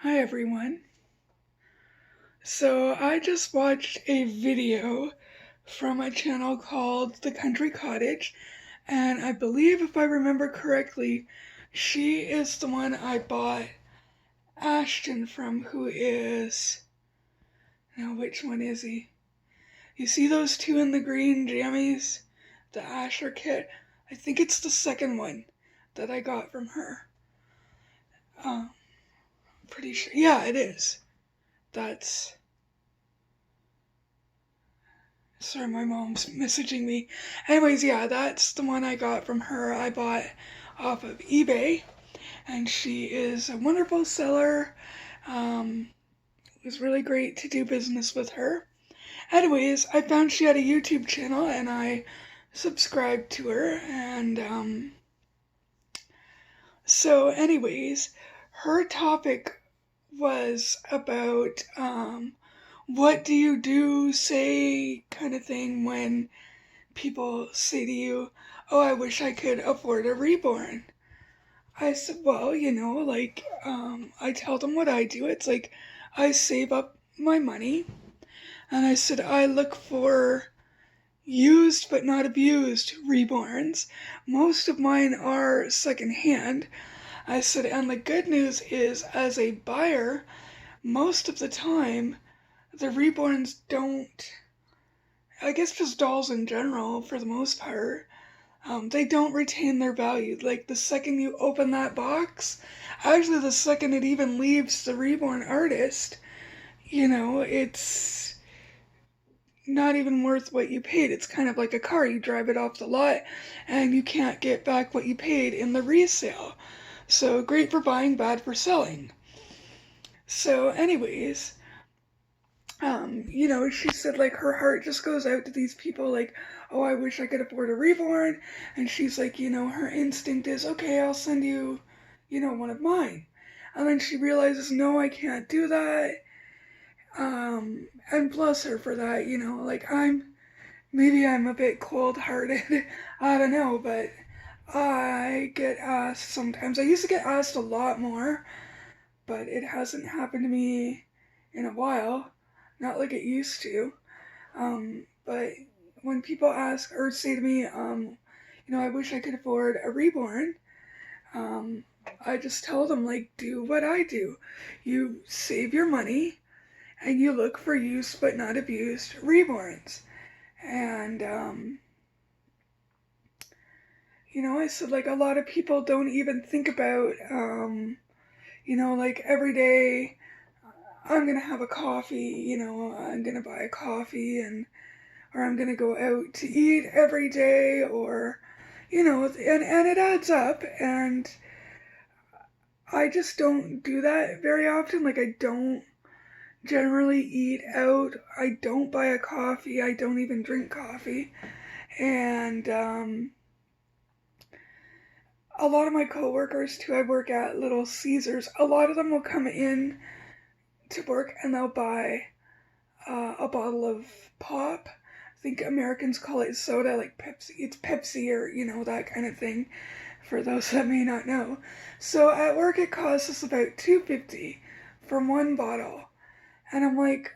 Hi everyone. So I just watched a video from a channel called The Country Cottage, and I believe if I remember correctly, she is the one I bought Ashton from, who is, now which one is he? You see those two in the green jammies? The Asher kit? I think it's the second one that I got from her. Um, Pretty sure. Yeah, it is. That's Sorry, my mom's messaging me. Anyways, yeah, that's the one I got from her. I bought off of eBay, and she is a wonderful seller. It was really great to do business with her. Anyways, I found she had a YouTube channel, and I subscribed to her. And anyways, her topic was about what do you do, say, kind of thing when people say to you, "Oh, I wish I could afford a reborn." I said, "Well, I tell them what I do. It's like I save up my money, and I said I look for used but not abused reborns. Most of mine are secondhand." I said, "And the good news is, as a buyer, most of the time, the reborns don't, I guess just dolls in general, for the most part, they don't retain their value. Like the second you open that box, actually the second it even leaves the reborn artist, it's not even worth what you paid. It's kind of like a car. You drive it off the lot and you can't get back what you paid in the resale. So great for buying, bad for selling. So anyways, she said like her heart just goes out to these people like, "Oh, I wish I could afford a reborn." And she's like, her instinct is, "Okay, I'll send you, one of mine." And then she realizes, "No, I can't do that." And bless her for that, like maybe I'm a bit cold hearted. I don't know, but I get asked sometimes. I used to get asked a lot more, but it hasn't happened to me in a while. Not like it used to. But when people ask or say to me, I wish I could afford a reborn, um, I just tell them, like, do what I do. You save your money and you look for used but not abused reborns. And, I said, like, a lot of people don't even think about, like every day I'm gonna have a coffee, I'm gonna buy a coffee or I'm gonna go out to eat every day, or and it adds up, and I just don't do that very often. Like I don't generally eat out. I don't buy a coffee. I don't even drink coffee, and a lot of my coworkers too. I work at Little Caesars. A lot of them will come in to work and they'll buy a bottle of pop. I think Americans call it soda, like Pepsi. It's Pepsi or, that kind of thing, for those that may not know. So at work it costs us about $2.50 for one bottle. And I'm like,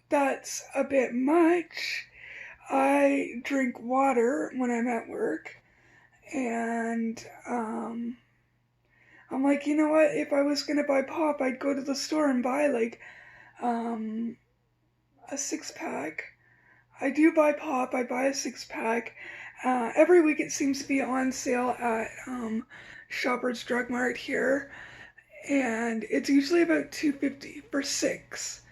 that's a bit much. I drink water when I'm at work. And I'm like, you know what? If I was going to buy pop, I'd go to the store and buy like um, a 6 pack. I do buy pop. I buy a 6 pack. Every week it seems to be on sale at Shoppers Drug Mart here, and it's usually about $2.50 for six.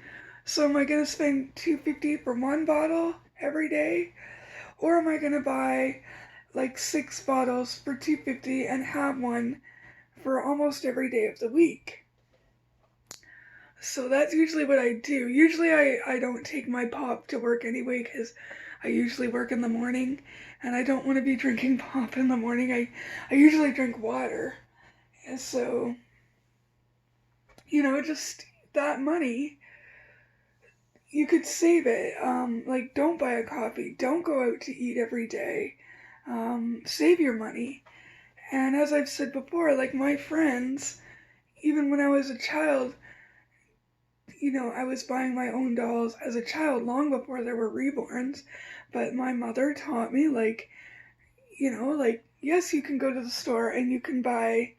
So am I gonna spend $2.50 for one bottle every day, or am I gonna buy like 6 bottles for $2.50 and have one for almost every day of the week? So that's usually what I do. Usually I don't take my pop to work anyway because I usually work in the morning and I don't want to be drinking pop in the morning. I usually drink water. And so, just that money, you could save it. Like, don't buy a coffee. Don't go out to eat every day. Save your money. And as I've said before, like my friends, even when I was a child, I was buying my own dolls as a child long before there were reborns, but my mother taught me, like, yes, you can go to the store and you can buy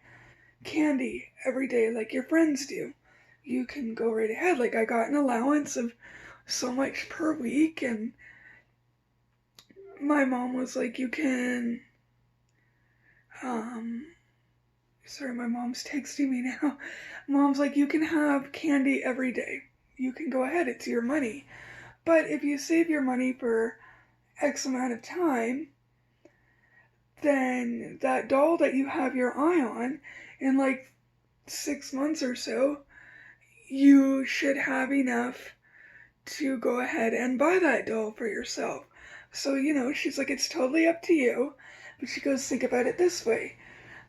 candy every day like your friends do. You can go right ahead. Like, I got an allowance of so much per week, and my mom was like, you can, um, sorry, my mom's texting me now. Mom's like, you can have candy every day. You can go ahead, it's your money. But if you save your money for X amount of time, then that doll that you have your eye on, in like 6 months or so, you should have enough to go ahead and buy that doll for yourself. So, she's like, it's totally up to you. But she goes, think about it this way.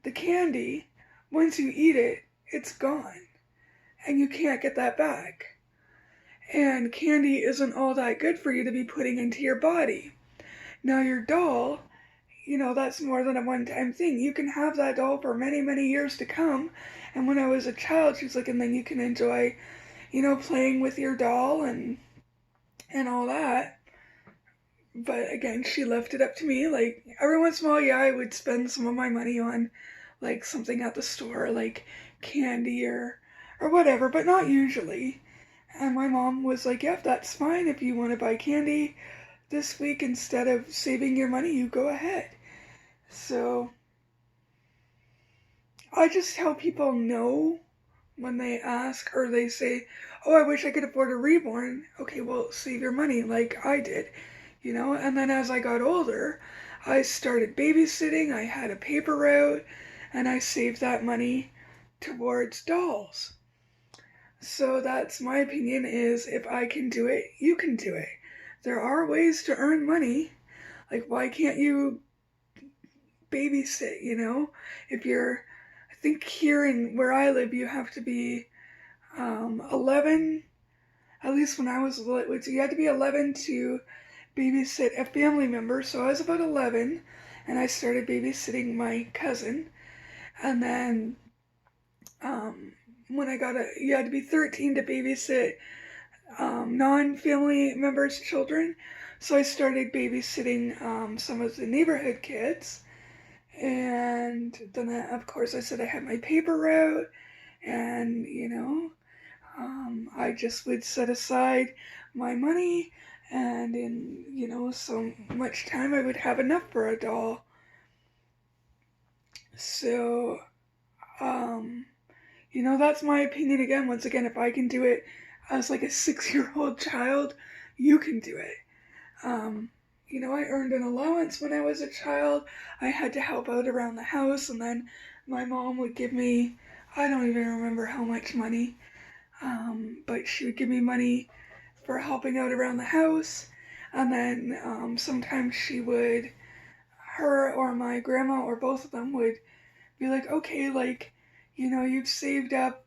The candy, once you eat it, it's gone. And you can't get that back. And candy isn't all that good for you to be putting into your body. Now, your doll, that's more than a one-time thing. You can have that doll for many, many years to come. And when I was a child, she's like, and then you can enjoy, playing with your doll and all that. But again, she left it up to me. Like, every once in a while, yeah, I would spend some of my money on, like, something at the store, like candy or whatever, but not usually. And my mom was like, yep, that's fine. If you want to buy candy this week instead of saving your money, you go ahead. So I just tell people no when they ask or they say, oh, I wish I could afford a reborn. Okay, well, save your money like I did, And then as I got older, I started babysitting. I had a paper route, and I saved that money towards dolls. So that's my opinion, is if I can do it, you can do it. There are ways to earn money. Like, why can't you babysit, If I think here in where I live, you have to be 11, at least when I was little, you had to be 11 to babysit a family member. So I was about 11, and I started babysitting my cousin. And then when you had to be 13 to babysit non-family members' children. So I started babysitting some of the neighborhood kids. And then, of course, I said I had my paper route, and, I just would set aside my money, and in, so much time I would have enough for a doll. So, that's my opinion again. Once again, if I can do it as like a 6-year-old child, you can do it. I earned an allowance when I was a child. I had to help out around the house, and then my mom would give me, I don't even remember how much money, but she would give me money for helping out around the house. And then sometimes her or my grandma or both of them would be like, okay, like, you've saved up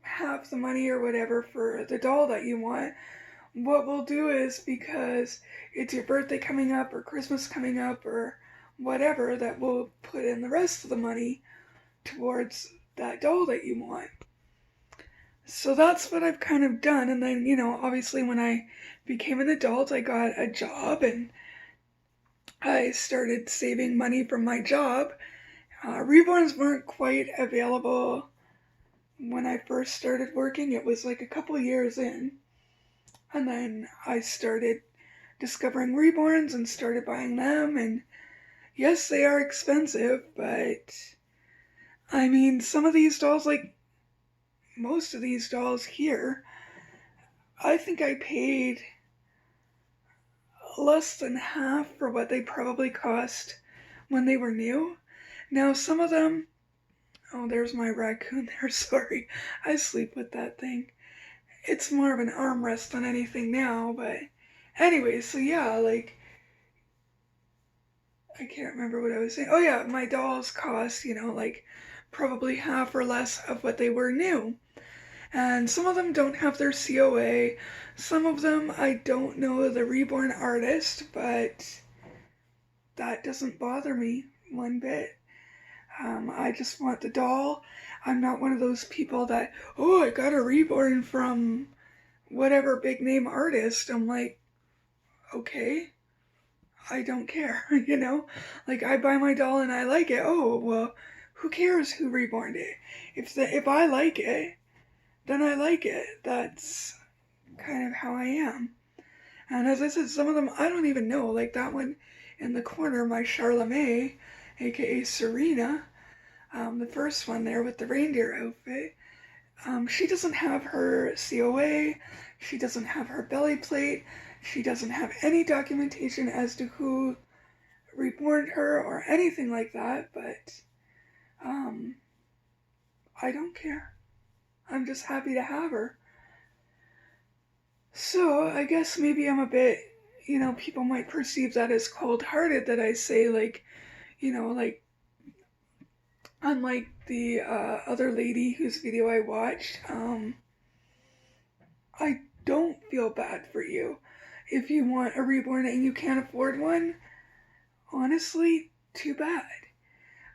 half the money or whatever for the doll that you want. What we'll do is, because it's your birthday coming up or Christmas coming up or whatever, that we'll put in the rest of the money towards that doll that you want. So that's what I've kind of done. And then, obviously when I became an adult, I got a job and I started saving money from my job. Reborns weren't quite available when I first started working. It was like a couple years in. And then I started discovering reborns and started buying them. And yes, they are expensive, but I mean, some of these dolls, like most of these dolls here, I think I paid less than half for what they probably cost when they were new. Now, some of them, oh, there's my raccoon there, sorry. I sleep with that thing. It's more of an armrest than anything now, but anyway, so yeah, like, I can't remember what I was saying. Oh yeah, my dolls cost, like probably half or less of what they were new. And some of them don't have their COA. Some of them, I don't know the reborn artist, but that doesn't bother me one bit. I just want the doll. I'm not one of those people that, oh, I got a reborn from whatever big name artist. I'm like, okay, I don't care, you know? Like, I buy my doll and I like it. Oh, well, who cares who reborned it? If I like it, then I like it. That's kind of how I am. And as I said, some of them I don't even know. Like that one in the corner, my Charlemagne, aka Serena, the first one there with the reindeer outfit. She doesn't have her COA. She doesn't have her belly plate. She doesn't have any documentation as to who reborn her or anything like that, but um, I don't care. I'm just happy to have her. So I guess maybe I'm a bit, people might perceive that as cold hearted that I say, like, like, unlike the other lady whose video I watched, I don't feel bad for you. If you want a reborn and you can't afford one, honestly, too bad.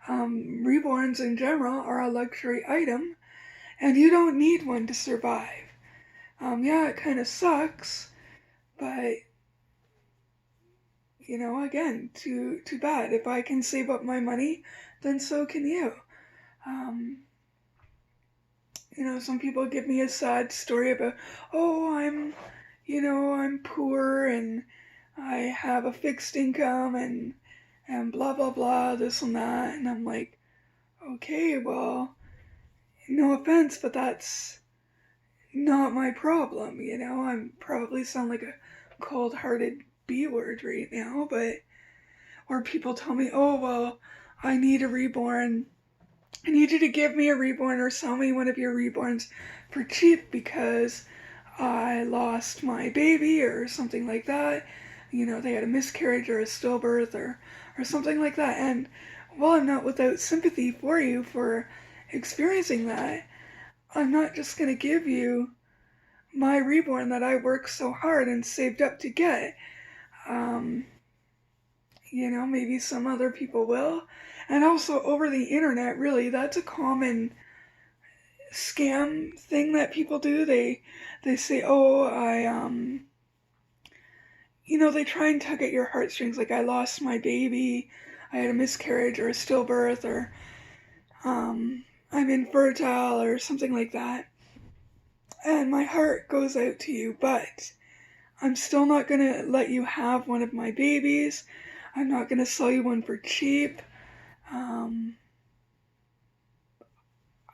Reborns in general are a luxury item, and you don't need one to survive. Yeah, it kind of sucks, but again, too bad. If I can save up my money, then so can you. Um, some people give me a sad story about, oh, I'm poor and I have a fixed income and blah blah blah, this and that, and I'm like, okay, well, no offense, but that's not my problem, I'm probably sound like a cold-hearted B-word right now, but or people tell me, oh well, I need a reborn. I need you to give me a reborn or sell me one of your reborns for cheap because I lost my baby or something like that. They had a miscarriage or a stillbirth or something like that. And while I'm not without sympathy for you for experiencing that, I'm not just going to give you my reborn that I worked so hard and saved up to get. Um, maybe some other people will. And also over the internet, really, that's a common scam thing that people do. They say, oh, they try and tug at your heartstrings, like I lost my baby, I had a miscarriage or a stillbirth, or I'm infertile or something like that. And my heart goes out to you, but I'm still not gonna let you have one of my babies. I'm not gonna sell you one for cheap.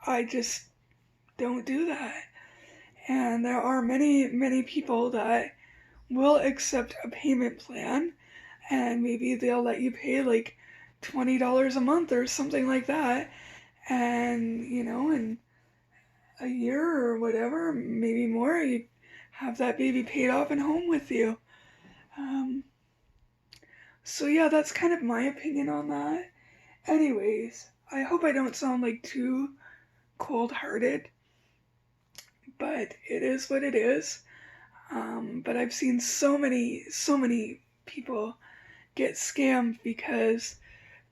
I just don't do that. And there are many, many people that will accept a payment plan and maybe they'll let you pay like $20 a month or something like that. And, in a year or whatever, maybe more, you have that baby paid off and home with you. Um, so yeah, that's kind of my opinion on that. Anyways, I hope I don't sound like too cold-hearted, but it is what it is. But I've seen so many people get scammed because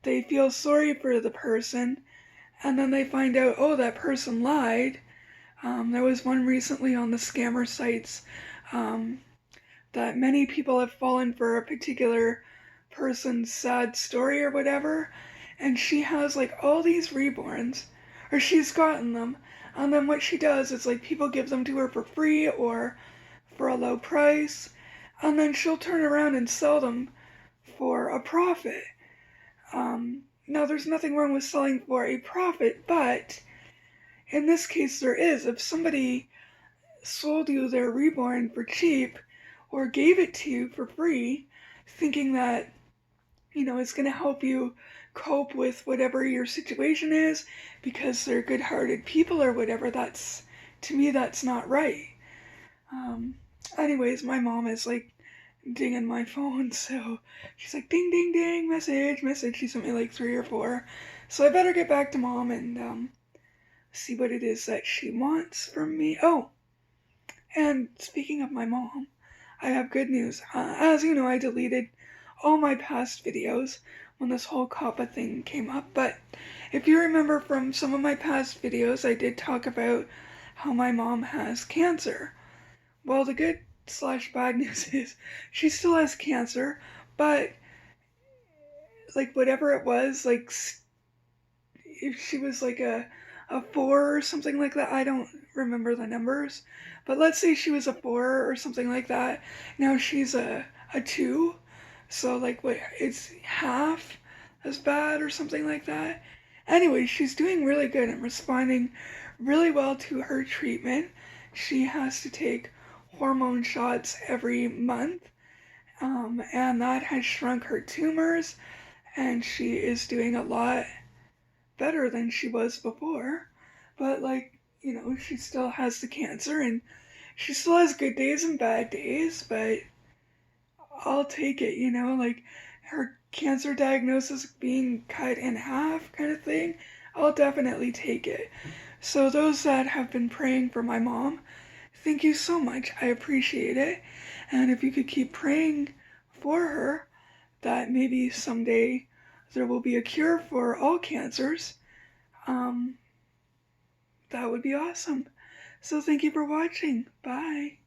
they feel sorry for the person and then they find out, oh, that person lied. There was one recently on the scammer sites um, that many people have fallen for a particular person's sad story or whatever, and she has like all these reborns, or she's gotten them, and then what she does is like people give them to her for free or for a low price, and then she'll turn around and sell them for a profit. Now, there's nothing wrong with selling for a profit, but in this case, there is. If somebody sold you their reborn for cheap or gave it to you for free, thinking that, it's going to help you cope with whatever your situation is because they're good hearted people or whatever, to me, that's not right. Anyways, my mom is like dinging my phone, so she's like, ding, ding, ding, message. She sent me like 3 or 4. So I better get back to mom and see what it is that she wants from me. Oh, and speaking of my mom, I have good news. As you know, I deleted all my past videos, when this whole COPPA thing came up. But if you remember from some of my past videos, I did talk about how my mom has cancer. Well, the good slash bad news is she still has cancer, but like whatever it was, like if she was like a 4 or something like that, I don't remember the numbers, but let's say she was a 4 or something like that. Now she's a 2, so like what, it's half as bad or something like that. Anyway, she's doing really good and responding really well to her treatment. She has to take hormone shots every month, and that has shrunk her tumors, and she is doing a lot better than she was before. But like, she still has the cancer and she still has good days and bad days, but I'll take it, like her cancer diagnosis being cut in half kind of thing. I'll definitely take it. So those that have been praying for my mom, thank you so much. I appreciate it. And if you could keep praying for her, that maybe someday there will be a cure for all cancers, um, that would be awesome. So thank you for watching. Bye.